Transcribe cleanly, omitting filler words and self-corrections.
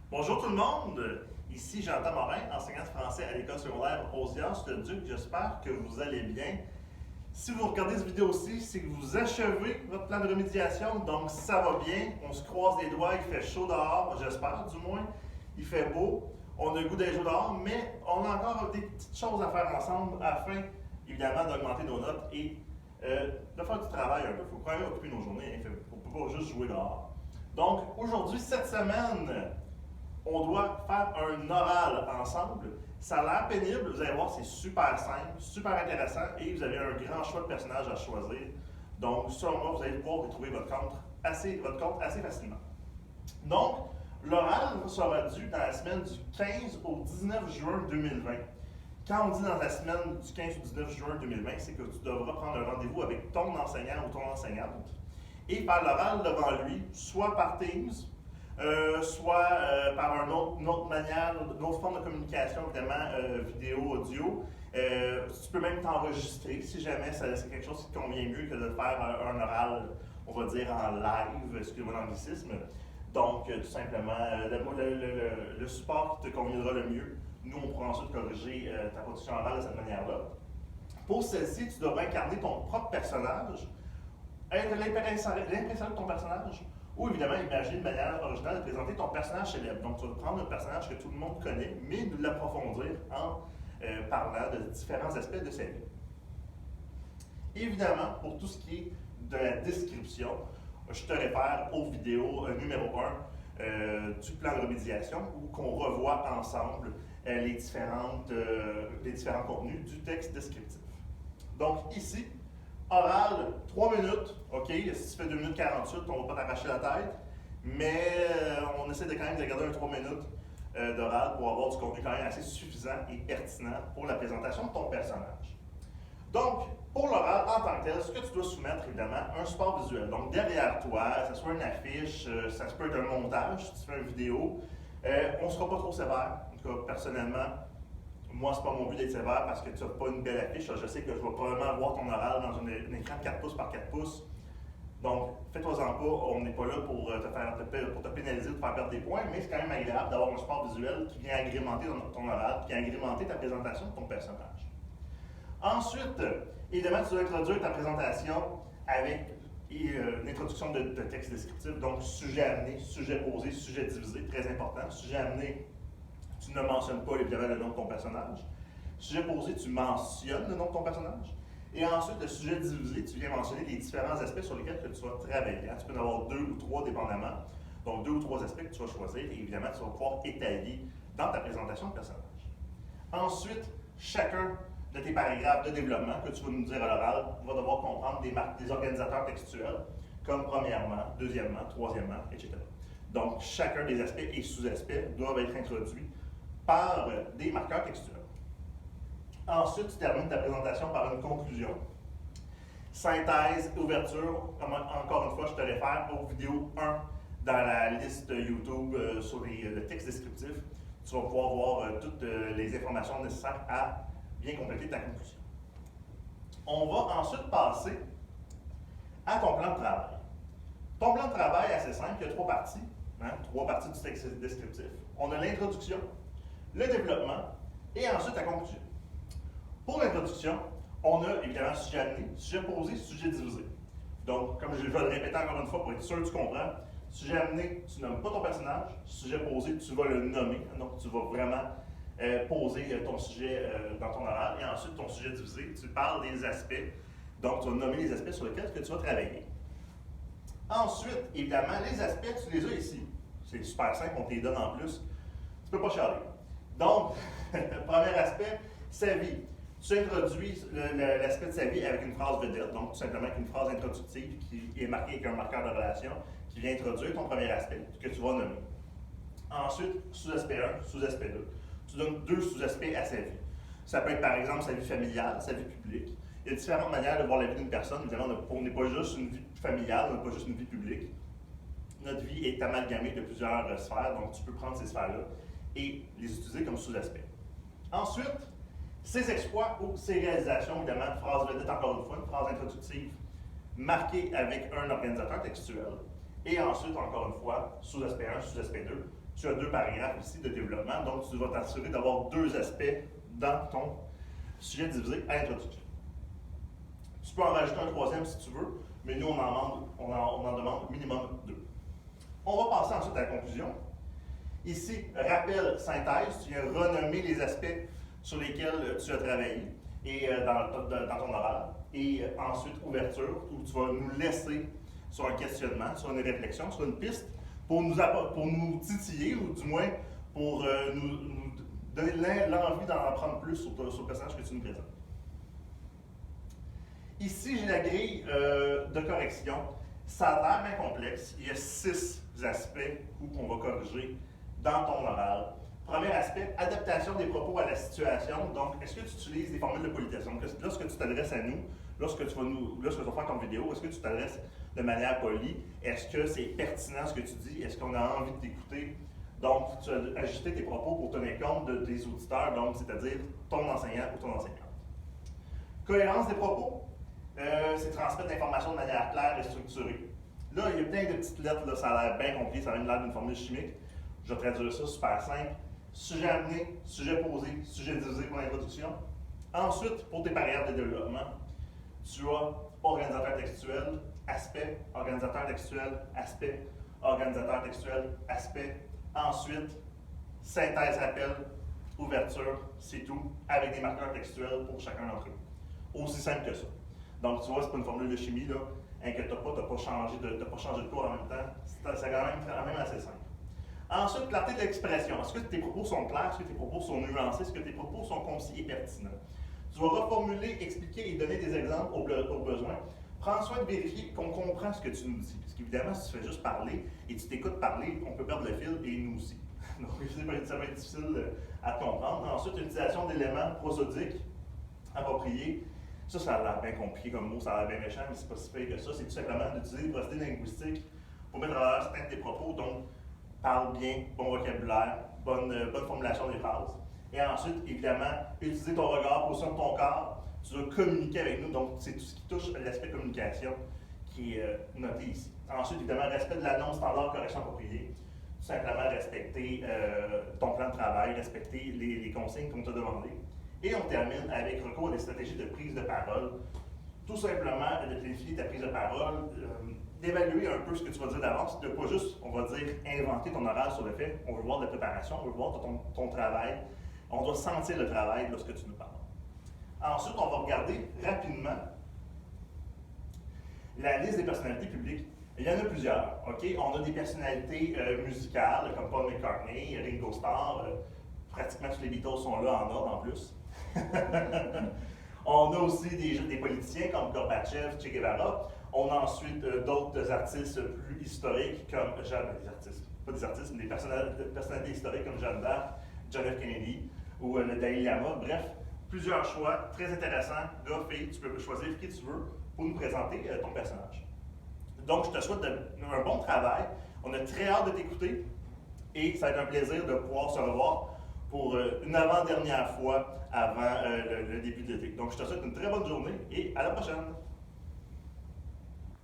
Bonjour tout le monde, ici Jean-Thomas Morin, enseignant de français à l'école secondaire Osias-le-Duc. J'espère que vous allez bien. Si vous regardez cette vidéo-ci, c'est que vous achevez votre plan de remédiation, donc ça va bien. On se croise les doigts, il fait chaud dehors, j'espère du moins. Il fait beau, on a le goût d'aller jouer dehors, mais on a encore des petites choses à faire ensemble afin, évidemment, d'augmenter nos notes et de faire du travail un peu. Il faut quand même occuper nos journées, hein. On ne peut pas juste jouer dehors. Donc aujourd'hui, cette semaine, on doit faire un oral ensemble. Ça a l'air pénible, vous allez voir, c'est super simple, super intéressant et vous avez un grand choix de personnages à choisir. Donc, selon moi, vous allez pouvoir retrouver votre compte assez facilement. Donc, l'oral sera dû dans la semaine du 15 au 19 juin 2020. Quand on dit dans la semaine du 15 au 19 juin 2020, c'est que tu devras prendre un rendez-vous avec ton enseignant ou ton enseignante et faire l'oral devant lui, soit par Teams, soit par une autre manière, une autre forme de communication, évidemment, vidéo, audio. Tu peux même t'enregistrer si jamais c'est quelque chose qui te convient mieux que de faire un oral, on va dire, en live, excusez-moi l'anglicisme. Donc, tout simplement, le support qui te conviendra le mieux. Nous, on pourra ensuite corriger ta production orale de cette manière-là. Pour celle-ci, tu devras incarner ton propre personnage, être l'impression de ton personnage, ou évidemment, imaginer une manière originale de présenter ton personnage célèbre. Donc, tu vas prendre un personnage que tout le monde connaît, mais de l'approfondir en parlant de différents aspects de sa vie. Évidemment, pour tout ce qui est de la description, je te réfère aux vidéos numéro 1 du plan de remédiation où on revoit ensemble les différents contenus du texte descriptif. Donc, ici, oral, 3 minutes, ok, si tu fais 2 minutes 48, on ne va pas t'arracher la tête, mais on essaie de quand même de garder un 3 minutes d'oral pour avoir du contenu quand même assez suffisant et pertinent pour la présentation de ton personnage. Donc, pour l'oral en tant que tel, ce que tu dois soumettre, évidemment, un support visuel. Donc, derrière toi, que ce soit une affiche, ça peut être un montage, si tu fais une vidéo. On ne sera pas trop sévère, en tout cas, personnellement. Moi, c'est pas mon but d'être sévère parce que tu n'as pas une belle affiche. Je sais que je vais probablement voir ton oral dans un écran de 4 pouces par 4 pouces. Donc, fais-toi-en pas, on n'est pas là pour te pénaliser, te faire perdre des points, mais c'est quand même agréable d'avoir un support visuel qui vient agrémenter ton oral, qui vient agrémenter ta présentation de ton personnage. Ensuite, évidemment, tu dois introduire ta présentation avec une introduction de texte descriptif, donc sujet amené, sujet posé, sujet divisé, très important. Sujet amené, tu ne mentionnes pas évidemment le nom de ton personnage. Sujet posé, tu mentionnes le nom de ton personnage. Et ensuite, le sujet divisé, tu viens mentionner les différents aspects sur lesquels tu vas travailler. Tu peux en avoir 2 ou 3 dépendamment. Donc, 2 ou 3 aspects que tu vas choisir et évidemment, tu vas pouvoir étayer dans ta présentation de personnage. Ensuite, chacun de tes paragraphes de développement que tu vas nous dire à l'oral va devoir comprendre des organisateurs textuels, comme premièrement, deuxièmement, troisièmement, etc. Donc, chacun des aspects et sous-aspects doivent être introduits par des marqueurs textuels. Ensuite, tu termines ta présentation par une conclusion. Synthèse, ouverture, encore une fois, je te réfère aux vidéos 1 dans la liste YouTube sur le texte descriptif. Tu vas pouvoir voir toutes les informations nécessaires à bien compléter ta conclusion. On va ensuite passer à ton plan de travail. Ton plan de travail est assez simple, il y a 3 parties. 3 parties du texte descriptif. On a l'introduction, le développement et ensuite la conclusion. Pour l'introduction, on a évidemment sujet amené, sujet posé, sujet divisé. Donc, comme je vais le répéter encore une fois pour être sûr que tu comprends, sujet amené, tu nommes pas ton personnage. Sujet posé, tu vas le nommer. Donc, tu vas vraiment poser ton sujet dans ton oral. Et ensuite, ton sujet divisé, tu parles des aspects. Donc, tu vas nommer les aspects sur lesquels tu vas travailler. Ensuite, évidemment, les aspects, tu les as ici. C'est super simple, on te les donne en plus. Tu peux pas chialer. Donc, premier aspect, sa vie. Tu introduis l'aspect de sa vie avec une phrase vedette, donc tout simplement avec une phrase introductive qui est marquée avec un marqueur de relation qui vient introduire ton premier aspect que tu vas nommer. Ensuite, sous-aspect 1, sous-aspect 2. Tu donnes 2 sous-aspects à sa vie. Ça peut être par exemple sa vie familiale, sa vie publique. Il y a différentes manières de voir la vie d'une personne. Évidemment, on n'est pas juste une vie familiale, on n'est pas juste une vie publique. Notre vie est amalgamée de plusieurs sphères, donc tu peux prendre ces sphères-là et les utiliser comme sous-aspects. Ensuite, ses exploits ou ses réalisations, évidemment, phrase vedette encore une fois, une phrase introductive marquée avec un organisateur textuel. Et ensuite, encore une fois, sous-aspect 1, sous-aspect 2, tu as 2 paragraphes ici de développement, donc tu vas t'assurer d'avoir 2 aspects dans ton sujet divisé à l'introduction. Tu peux en rajouter un 3e si tu veux, mais nous, on en demande minimum 2. On va passer ensuite à la conclusion. Ici, rappel, synthèse, tu viens renommer les aspects sur lesquels tu as travaillé et, dans ton oral. Et ensuite, ouverture, où tu vas nous laisser sur un questionnement, sur une réflexion, sur une piste, pour nous titiller, ou du moins pour nous donner l'envie d'en apprendre plus sur le personnage que tu nous présentes. Ici, j'ai la grille de correction. Ça a l'air bien complexe. Il y a 6 aspects qu'on va corriger dans ton oral. Premier aspect, adaptation des propos à la situation. Donc, est-ce que tu utilises des formules de politesse? Donc, lorsque tu t'adresses à nous, lorsque tu vas faire ton vidéo, est-ce que tu t'adresses de manière polie? Est-ce que c'est pertinent ce que tu dis? Est-ce qu'on a envie de t'écouter? Donc, tu as ajusté tes propos pour tenir compte des auditeurs, donc c'est-à-dire ton enseignant ou ton enseignante. Cohérence des propos, c'est transmettre l'information de manière claire et structurée. Là, il y a plein de petites lettres, là, ça a l'air bien compliqué, ça a même l'air d'une formule chimique. Je vais traduire ça super simple. Sujet amené, sujet posé, sujet divisé pour l'introduction. Ensuite, pour tes paragraphes de développement, tu as organisateur textuel, aspect, organisateur textuel, aspect, organisateur textuel, aspect. Ensuite, synthèse, rappel, ouverture, c'est tout, avec des marqueurs textuels pour chacun d'entre eux. Aussi simple que ça. Donc, tu vois, c'est pas une formule de chimie, là. Inquiète-toi pas, tu n'as pas changé de cours en même temps. C'est quand même assez simple. Ensuite, clarté de l'expression. Est-ce que tes propos sont clairs? Est-ce que tes propos sont nuancés? Est-ce que tes propos sont concis et pertinents? Tu vas reformuler, expliquer et donner des exemples au besoin. Prends soin de vérifier qu'on comprend ce que tu nous dis. Parce qu'évidemment, si tu fais juste parler et tu t'écoutes parler, on peut perdre le fil et nous aussi. Donc, ça va être difficile à comprendre. Ensuite, l'utilisation d'éléments prosodiques appropriés. Ça a l'air bien compliqué comme mot, ça a l'air bien méchant, mais c'est pas si pire que ça. C'est tout simplement d'utiliser les procédés linguistiques pour mettre en valeur certains de tes propos. Donc, parle bien, bon vocabulaire, bonne formulation des phrases. Et ensuite, évidemment, utiliser ton regard, position de ton corps. Tu dois communiquer avec nous, donc c'est tout ce qui touche l'aspect communication qui est noté ici. Ensuite, évidemment, respect de la norme standard, correction appropriée. Tout simplement respecter ton plan de travail, respecter les consignes qu'on t'a demandées. Et on termine avec recours à des stratégies de prise de parole. Tout simplement, de planifier ta prise de parole, d'évaluer un peu ce que tu vas dire d'avance, de pas juste, on va dire, inventer ton oral sur le fait. On veut voir de la préparation, on veut voir ton travail. On doit sentir le travail lorsque tu nous parles. Ensuite, on va regarder rapidement la liste des personnalités publiques. Il y en a plusieurs. Okay? On a des personnalités musicales comme Paul McCartney, Ringo Starr, pratiquement tous les Beatles sont là en ordre en plus. On a aussi des politiciens comme Gorbatchev, Che Guevara. On a ensuite d'autres artistes plus historiques comme des personnalités historiques comme Jeanne d'Arc, John F. Kennedy ou le Dalai Lama. Bref, plusieurs choix très intéressants. Gars, filles, tu peux choisir qui tu veux pour nous présenter ton personnage. Donc, je te souhaite un bon travail. On a très hâte de t'écouter et ça va être un plaisir de pouvoir se revoir pour une avant-dernière fois avant le début de l'été. Donc, je te souhaite une très bonne journée et à la prochaine!